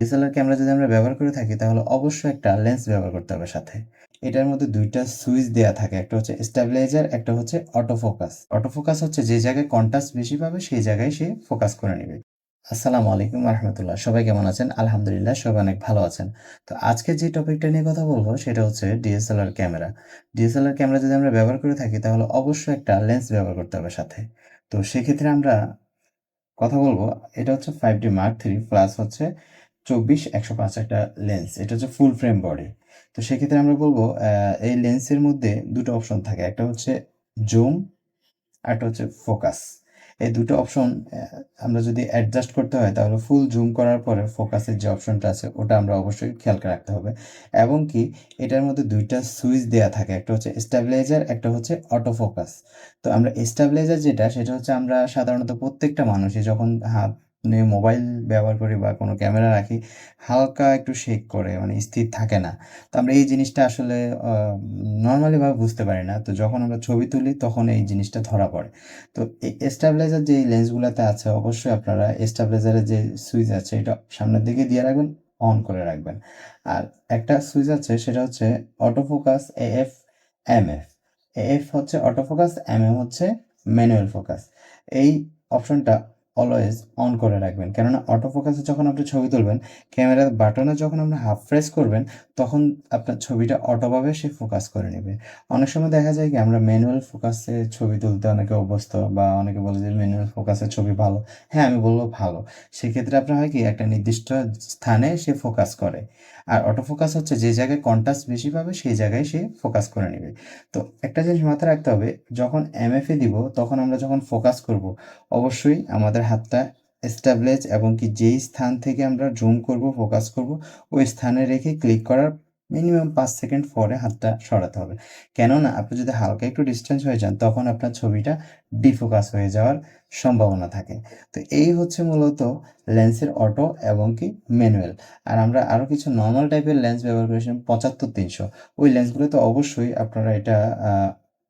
DSLR camera যদি আমরা ব্যবহার করে থাকি তাহলে অবশ্যই একটা লেন্স ব্যবহার করতে হবে সাথে। এটার মধ্যে ২ টা সুইচ দেয়া থাকে। একটা হচ্ছে স্টেবিলাইজার, একটা হচ্ছে অটো ফোকাস। অটো ফোকাস হচ্ছে যে জায়গায় কন্ট্রাস্ট বেশি পাবে সেই জায়গায় সে ফোকাস করে নিবে। আসসালামু আলাইকুম ওয়া রাহমাতুল্লাহ। সবাই কেমন আছেন? আলহামদুলিল্লাহ সবাই অনেক ভালো আছেন। তো আজকে যে টপিকটা নিয়ে কথা বলব সেটা হচ্ছে ডিএসএলআর ক্যামেরা। ডিএসএলআর ক্যামেরা যদি আমরা ব্যবহার করে থাকি তাহলে অবশ্যই একটা লেন্স ব্যবহার করতে হবে সাথে। তো সেক্ষেত্রে আমরা কথা বলব, এটা হচ্ছে 5D Mark III প্লাস হচ্ছে ২৪-১০৫ একটা লেন্স। এটা হচ্ছে ফুল ফ্রেম বডি। তো সেক্ষেত্রে আমরা বলব এই লেন্সের মধ্যে ২ টো অপশন থাকে। একটা হচ্ছে জুম, আরেকটা হচ্ছে ফোকাস। এই ২ টো অপশন আমরা যদি অ্যাডজাস্ট করতে হয় তাহলে ফুল জুম করার পরে ফোকাসের যে অপশনটা আছে ওটা আমরা অবশ্যই খেয়াল রাখতে হবে। এবং কি এটার মধ্যে ২ টা সুইচ দেয়া থাকে। একটা হচ্ছে স্টেবিলাইজার, একটা হচ্ছে অটো ফোকাস। তো আমরা স্টেবিলাইজার যেটা সেটা হচ্ছে আমরা সাধারণত প্রত্যেকটা মানুষই যখন হাত নিয়ে মোবাইল ব্যবহার করি বা কোনো ক্যামেরা রাখি, হালকা একটু শেক করে মানে স্থির থাকে না। তো আমরা এই জিনিসটা আসলে আ নরমালি ভাবে বুঝতে পারি না। তো যখন আমরা ছবি তুলি তখন এই জিনিসটা ধরা পড়ে। তো এই স্টেবিলাইজার যে লেন্সগুলাতে আছে অবশ্যই আপনারা স্টেবিলাইজারের যে সুইচ আছে এটা সামনের দিকে দিয়ে রাখবেন, অন করে রাখবেন। আর একটা সুইচ আছে সেটা হচ্ছে auto focus AF, MF. AF হচ্ছে অটো ফোকাস, এমএম হচ্ছে ম্যানুয়াল ফোকাস। এই অপশনটা অলওয়েজ অন করে রাখবেন। কেননা অটো ফোকাসে যখন আপনি ছবি তুলবেন, ক্যামেরার বাটনে যখন আপনি হাফ প্রেস করবেন তখন আপনার ছবিটা অটোভাবে সে ফোকাস করে নেবে। অনেক সময় দেখা যায় কি আমরা ম্যানুয়াল ফোকাসে ছবি তুলতে অনেকে অভ্যস্ত বা অনেকে বলে যে ম্যানুয়াল ফোকাসে ছবি ভালো। হ্যাঁ, আমি বলব ভালো। সেক্ষেত্রে আপনার হয় কি একটা নির্দিষ্ট স্থানে সে ফোকাস করে। আর অটো ফোকাস হচ্ছে যে জায়গায় কন্ট্রাস্ট বেশি পাবে সেই জায়গায় সে ফোকাস করে নিবে। তো একটা জিনিস মাথায় রাখতে হবে, যখন এমএফ এ দিব তখন আমরা যখন ফোকাস করব অবশ্যই আমাদের হাতটা স্ট্যাবিলাইজ এবং কি যেই স্থান থেকে আমরা জুম করব, ফোকাস করব ওই স্থানে রেখে ক্লিক করার মিনিমাম ৫ সেকেন্ড পরে হাতটা সরাতে হবে। কেননা আপনি যদি হালকা একটু ডিসট্যান্স হয়ে যান তখন আপনার ছবিটা ডিফোকাস হয়ে যাওয়ার সম্ভাবনা থাকে। তো এই হচ্ছে মূলত লেন্সের অটো এবং কি ম্যানুয়াল। আর আমরা আরও কিছু নরমাল টাইপের লেন্স ব্যবহার করেছিলাম ৭৫-৩০০। ওই লেন্সগুলোতে অবশ্যই আপনারা এটা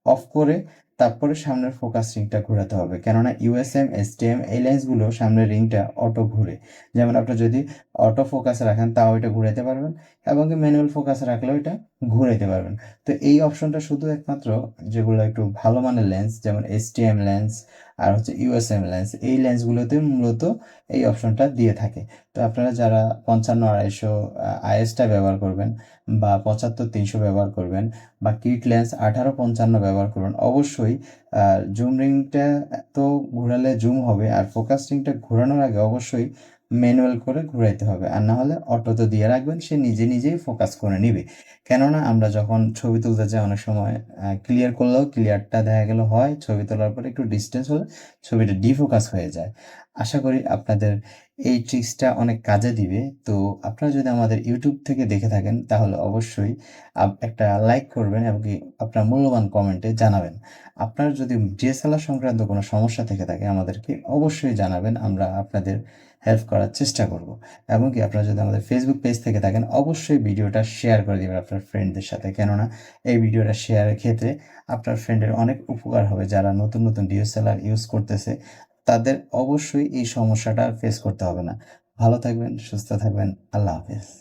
অফ করে তারপরে সামনের ফোকাস রিংটা ঘোরাতে হবে। কেননা ইউএসএম, এসটিএম এই লেন্সগুলো সামনের রিংটা অটো ঘুরে। যেমন আপনি যদি অটো ফোকাসে রাখেন তাও এটা ঘুরাইতে পারবেন এবং কি ম্যানুয়াল ফোকাসে রাখলেও এটা ঘুরাইতে পারবেন। তো এই অপশনটা শুধু একমাত্র যেগুলো একটু ভালো মানের লেন্স যেমন এসটিএম লেন্স আর হচ্ছে ইউএসএম লেন্স এই লেন্সগুলোতে মূলত এই অপশনটা দিয়ে থাকে। তো আপনারা যারা ৫৫-২৫০ আইএসটা ব্যবহার করবেন বা ৭৫-৩০০ ব্যবহার করবেন বা কিট লেন্স ১৮-৫৫ ব্যবহার করবেন, অবশ্যই জুম রিংটা তো ঘোরালে জুম হবে আর ফোকাস রিংটা ঘোরানোর আগে অবশ্যই ম্যানুয়াল করে ঘুরাইতে হবে। আর না হলে অটোতে দিয়ে রাখবেন সে নিজে নিজেই ফোকাস করে নিবে। কেননা আমরা যখন ছবি তুলতে যাই অনেক সময় ক্লিয়ার করলেও ক্লিয়ারটা দেখা গেল হয়, ছবি তোলার পরে একটু ডিসট্যান্স হলে ছবিটা ডিফোকাস হয়ে যায়। আশা করি আপনাদের এই ট্রিক্সটা অনেক কাজে দিবে। তো আপনারা যদি আমাদের YouTube থেকে দেখে থাকেন তাহলে অবশ্যই একটা লাইক করবেন এবং কি আপনার মূল্যবান কমেন্টে জানাবেন। আপনার যদি ডিএসএলআর সংক্রান্ত কোনো সমস্যা থেকে থাকে আমাদেরকে অবশ্যই জানাবেন। আমরা আপনাদের হেল্প করার চেষ্টা করব। এবং কি আপনারা যদি আমাদের Facebook পেজ থেকে থাকেন অবশ্যই ভিডিওটা শেয়ার করে দিবেন আপনার ফ্রেন্ডদের সাথে। কেননা এই ভিডিওটা শেয়ারের ক্ষেত্রে আপনার ফ্রেন্ডের অনেক উপকার হবে। যারা নতুন, নতুন ডিএসএলআর ইউজ করতেছে তাদের অবশ্যই এই সমস্যাটা আর ফেস করতে হবে না। ভালো থাকবেন, সুস্থ থাকবেন। আল্লাহ হাফেজ।